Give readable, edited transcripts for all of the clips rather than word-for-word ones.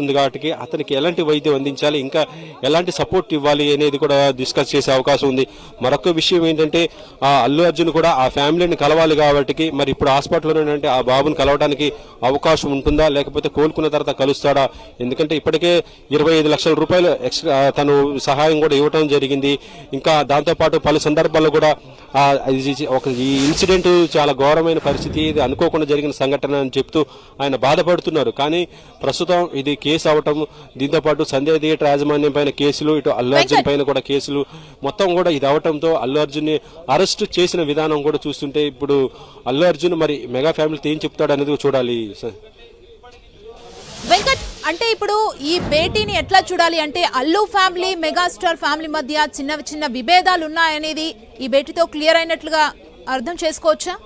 ఉంది కాబట్టి అతనికి ఎలాంటి వైద్యం అందించాలి, ఇంకా ఎలాంటి సపోర్ట్ ఇవ్వాలి అనేది కూడా డిస్కస్ చేసే అవకాశం ఉంది. మరొక విషయం ఏంటంటే అల్లు అర్జున్ కూడా ఆ ఫ్యామిలీని కలవాలి కాబట్టి మరి ఇప్పుడు హాస్పిటల్లో అంటే ఆ బాబుని కలవడానికి అవకాశం ఉంటుందా, లేకపోతే కోలుకున్న తర్వాత కలుస్తాడా? ఎందుకంటే ఇప్పటికే 25 లక్షల రూపాయలు ఎక్స్ట్రా తను సహాయం కూడా ఇవ్వడం జరిగింది. ఇంకా దాంతోపాటు పలు సందర్భాల్లో కూడా ఈ ఇన్సిడెంట్ చాలా ఘోరమైన పరిస్థితి, ఇది అనుకోకుండా జరిగిన సంఘటన అని చెప్తూ ఆయన బాధపడుతున్నారు. కానీ ప్రస్తుతం ఇది కేసు అవటం, దీంతో పాటు సంజయ్ థియేటర్ యాజమాన్యం పైన కేసులు, ఇటు అల్లు అర్జున్ పైన కూడా కేసులు, మొత్తం కూడా ఇది అవటంతో అల్లు అర్జున్ ని అరెస్ట్ చేసిన విధానం కూడా చూస్తుంటే ఇప్పుడు అల్లు అర్జున్ మరి మెగా ఫ్యామిలీతో ఏం చెప్తాడు అనేది చూడాలి. వెంకట్, అంటే ఇప్పుడు ఈ భేటీని ఎట్లా చూడాలి అంటే అల్లు ఫ్యామిలీ మెగాస్టార్ ఫ్యామిలీ మధ్య చిన్న చిన్న విభేదాలు ఉన్నాయనేది ఈ భేటీతో క్లియర్ అయినట్లుగా అర్థం చేసుకోవచ్చా?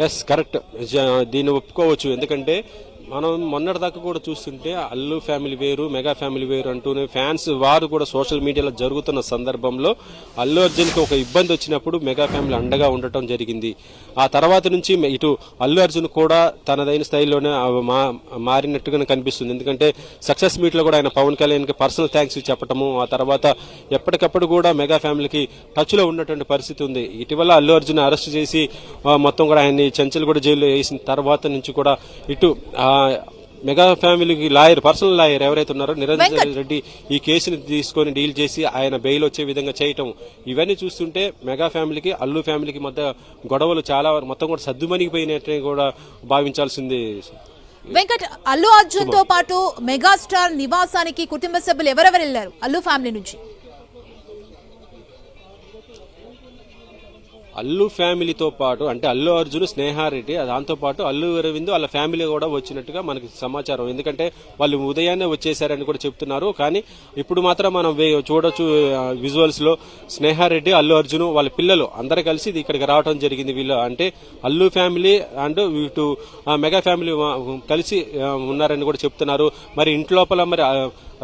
ఎస్, కరెక్ట్, దీన్ని ఒప్పుకోవచ్చు. ఎందుకంటే మనం మొన్నటిదాకా కూడా చూస్తుంటే అల్లు ఫ్యామిలీ వేరు, మెగా ఫ్యామిలీ వేరు అంటూనే ఫ్యాన్స్ వారు కూడా సోషల్ మీడియాలో జరుగుతున్న సందర్భంలో అల్లు అర్జున్కి ఒక ఇబ్బంది వచ్చినప్పుడు మెగా ఫ్యామిలీ అండగా ఉండటం జరిగింది. ఆ తర్వాత నుంచి ఇటు అల్లు అర్జున్ కూడా తనదైన స్థాయిలోనే మారినట్టుగానే కనిపిస్తుంది. ఎందుకంటే సక్సెస్ మీట్లో కూడా ఆయన పవన్ కళ్యాణ్కి పర్సనల్ థ్యాంక్స్ చెప్పటము, ఆ తర్వాత ఎప్పటికప్పుడు కూడా మెగా ఫ్యామిలీకి టచ్లో ఉన్నటువంటి పరిస్థితి ఉంది. ఇటీవల అల్లు అర్జున్ అరెస్ట్ చేసి మొత్తం కూడా ఆయన్ని చెంచల్గూడ జైల్లో వేసిన తర్వాత నుంచి కూడా ఇటు మెగా ఫ్యామిలీకి లాయర్, పర్సనల్ లాయర్ ఎవరైతే ఉన్నారో నిరంజన్ రెడ్డి ఈ కేసుని తీసుకొని డీల్ చేసి ఆయన బెయిల్ వచ్చే విధంగా చేయటం, ఇవన్నీ చూస్తుంటే మెగా ఫ్యామిలీకి అల్లు ఫ్యామిలీకి మధ్య గొడవలు చాలా మొత్తం కూడా సద్దుమణిగిపోయినట్టు కూడా భావించాల్సింది. వెంకట్, అల్లు అర్జున్ తో పాటు మెగాస్టార్ నివాసానికి కుటుంబ సభ్యులు ఎవరెవరు వెళ్లారు అల్లు ఫ్యామిలీ నుంచి? అల్లు ఫ్యామిలీతో పాటు అంటే అల్లు అర్జున్, స్నేహారెడ్డి, దాంతో పాటు అల్లు అరవింద్ వాళ్ళ ఫ్యామిలీ కూడా వచ్చినట్టుగా మనకి సమాచారం. ఎందుకంటే వాళ్ళు ఉదయాన్నే వచ్చేసారని కూడా చెప్తున్నారు. కానీ ఇప్పుడు మాత్రం మనం చూడొచ్చు విజువల్స్ లో స్నేహారెడ్డి, అల్లు అర్జున్ వాళ్ళ పిల్లలు అందరూ కలిసి ఇక్కడికి రావడం జరిగింది. వీళ్ళు అంటే అల్లు ఫ్యామిలీ అండ్ ఇటు మెగా ఫ్యామిలీ కలిసి ఉన్నారని కూడా చెప్తున్నారు. మరి ఇంట్లోపల మరి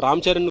రామ్ చరణ్